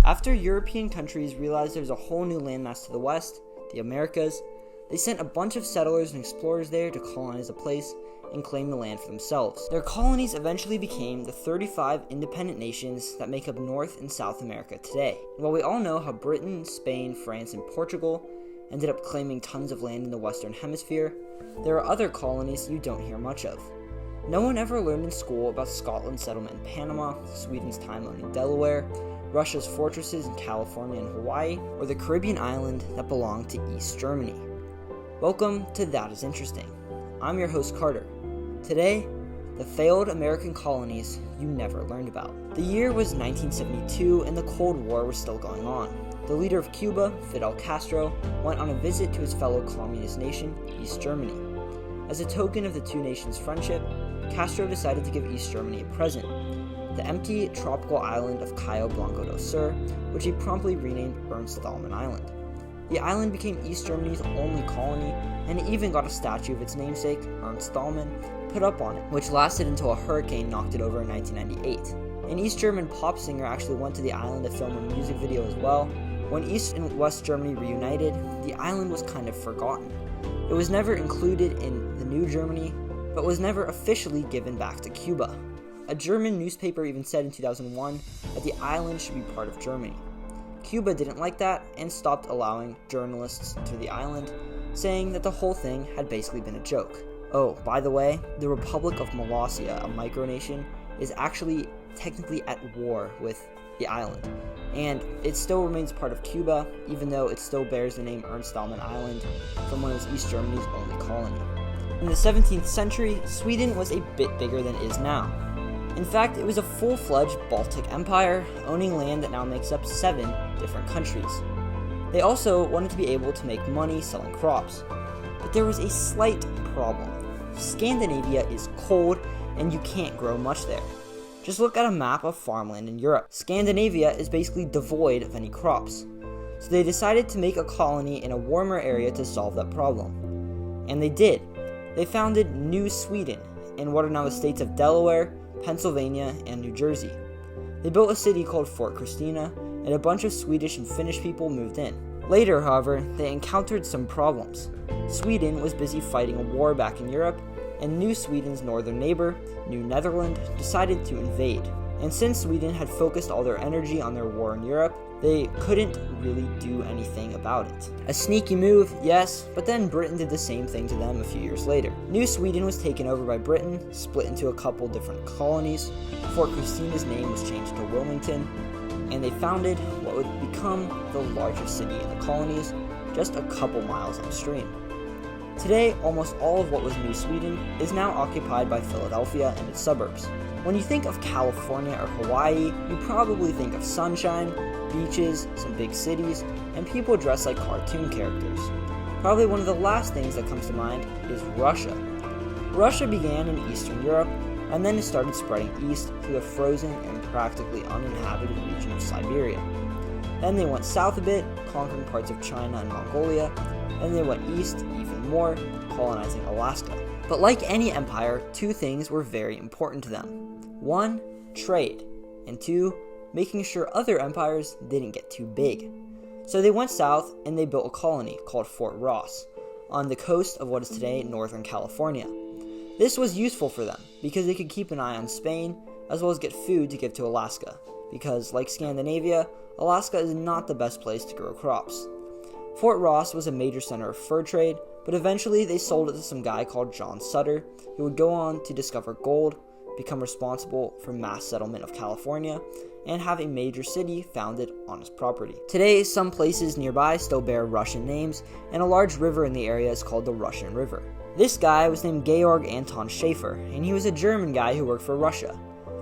After European countries realized there was a whole new landmass to the west, the Americas, they sent a bunch of settlers and explorers there to colonize the place and claim the land for themselves. Their colonies eventually became the 35 independent nations that make up North and South America today. And while we all know how Britain, Spain, France, and Portugal ended up claiming tons of land in the Western Hemisphere, there are other colonies you don't hear much of. No one ever learned in school about Scotland's settlement in Panama, Sweden's time owning Delaware, Russia's fortresses in California and Hawaii, or the Caribbean island that belonged to East Germany. Welcome to That Is Interesting. I'm your host Carter. Today, the failed American colonies you never learned about. The year was 1972 and the Cold War was still going on. The leader of Cuba, Fidel Castro, went on a visit to his fellow communist nation, East Germany. As a token of the two nations' friendship, Castro decided to give East Germany a present, the empty tropical island of Cayo Blanco do Sur, which he promptly renamed Ernst Thälmann Island. The island became East Germany's only colony, and it even got a statue of its namesake, Ernst Thälmann, put up on it, which lasted until a hurricane knocked it over in 1998. An East German pop singer actually went to the island to film a music video as well. When East and West Germany reunited, the island was kind of forgotten. It was never included in the new Germany, but was never officially given back to Cuba. A German newspaper even said in 2001 that the island should be part of Germany. Cuba didn't like that and stopped allowing journalists to the island, saying that the whole thing had basically been a joke. Oh, by the way, the Republic of Molossia, a micronation, is actually technically at war with the island, and it still remains part of Cuba, even though it still bears the name Ernst Thälmann Island from when it was East Germany's only colony. In the 17th century, Sweden was a bit bigger than it is now. In fact, it was a full-fledged Baltic empire, owning land that now makes up 7 different countries. They also wanted to be able to make money selling crops. But there was a slight problem. Scandinavia is cold, and you can't grow much there. Just look at a map of farmland in Europe. Scandinavia is basically devoid of any crops. So they decided to make a colony in a warmer area to solve that problem. And they did. They founded New Sweden in what are now the states of Delaware, Pennsylvania, and New Jersey. They built a city called Fort Christina, and a bunch of Swedish and Finnish people moved in. Later, however, they encountered some problems. Sweden was busy fighting a war back in Europe, and New Sweden's northern neighbor, New Netherland, decided to invade. And since Sweden had focused all their energy on their war in Europe, they couldn't really do anything about it. A sneaky move, yes, but then Britain did the same thing to them a few years later. New Sweden was taken over by Britain, split into a couple different colonies. Fort Christina's name was changed to Wilmington, and they founded what would become the largest city in the colonies, just a couple miles upstream. Today, almost all of what was New Sweden is now occupied by Philadelphia and its suburbs. When you think of California or Hawaii, you probably think of sunshine, beaches, some big cities, and people dressed like cartoon characters. Probably one of the last things that comes to mind is Russia. Russia began in Eastern Europe, and then it started spreading east through the frozen and practically uninhabited region of Siberia. Then they went south a bit, conquering parts of China and Mongolia, and they went east even more, colonizing Alaska. But like any empire, 2 things were very important to them. 1, trade, and 2, making sure other empires didn't get too big. So they went south and they built a colony called Fort Ross on the coast of what is today Northern California. This was useful for them because they could keep an eye on Spain as well as get food to give to Alaska, because like Scandinavia, Alaska is not the best place to grow crops. Fort Ross was a major center of fur trade, but eventually they sold it to some guy called John Sutter, who would go on to discover gold, become responsible for mass settlement of California, and have a major city founded on his property. Today, some places nearby still bear Russian names, and a large river in the area is called the Russian River. This guy was named Georg Anton Schaefer, and he was a German guy who worked for Russia.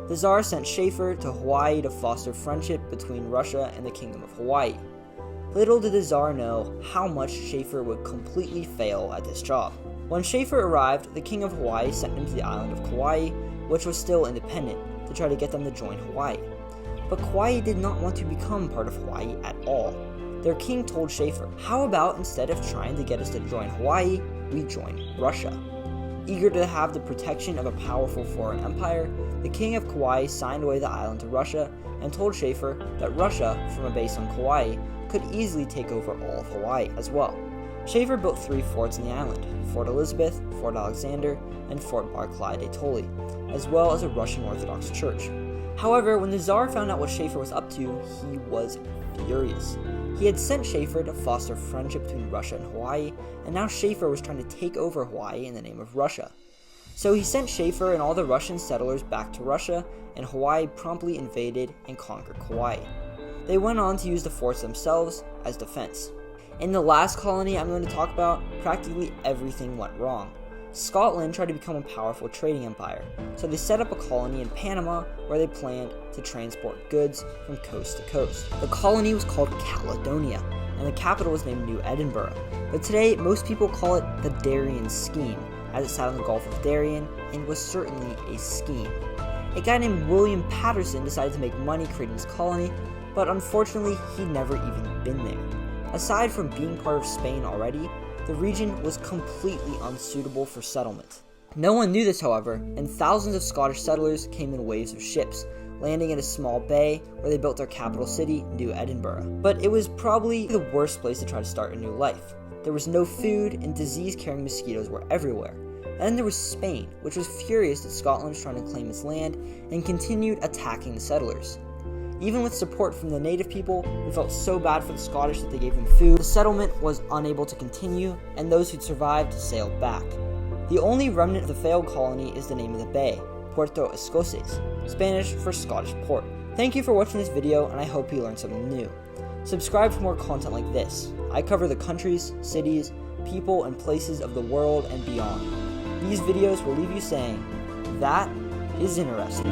The Tsar sent Schaefer to Hawaii to foster friendship between Russia and the Kingdom of Hawaii. Little did the Tsar know how much Schaefer would completely fail at this job. When Schaefer arrived, the King of Hawaii sent him to the island of Kauai, which was still independent, to try to get them to join Hawaii. But Kauai did not want to become part of Hawaii at all. Their king told Schaefer, "How about instead of trying to get us to join Hawaii, we join Russia?" Eager to have the protection of a powerful foreign empire, the king of Kauai signed away the island to Russia and told Schaefer that Russia, from a base on Kauai, could easily take over all of Hawaii as well. Schaefer built 3 forts in the island: Fort Elizabeth, Fort Alexander, and Fort Barclay de Tolly, as well as a Russian Orthodox church. However, when the Tsar found out what Schaefer was up to, he was furious. He had sent Schaefer to foster friendship between Russia and Hawaii, and now Schaefer was trying to take over Hawaii in the name of Russia. So he sent Schaefer and all the Russian settlers back to Russia, and Hawaii promptly invaded and conquered Kauai. They went on to use the forts themselves as defense. In the last colony I'm going to talk about, practically everything went wrong. Scotland tried to become a powerful trading empire, so they set up a colony in Panama where they planned to transport goods from coast to coast. The colony was called Caledonia, and the capital was named New Edinburgh, but today most people call it the Darien Scheme, as it sat on the Gulf of Darien and was certainly a scheme. A guy named William Patterson decided to make money creating this colony, but unfortunately he'd never even been there. Aside from being part of Spain already, the region was completely unsuitable for settlement. No one knew this, however, and thousands of Scottish settlers came in waves of ships, landing in a small bay where they built their capital city, New Edinburgh. But it was probably the worst place to try to start a new life. There was no food, and disease-carrying mosquitoes were everywhere. And then there was Spain, which was furious that Scotland was trying to claim its land and continued attacking the settlers. Even with support from the native people, who felt so bad for the Scottish that they gave them food, the settlement was unable to continue, and those who'd survived sailed back. The only remnant of the failed colony is the name of the bay, Puerto Escocés, Spanish for Scottish port. Thank you for watching this video, and I hope you learned something new. Subscribe for more content like this. I cover the countries, cities, people, and places of the world and beyond. These videos will leave you saying, that is interesting.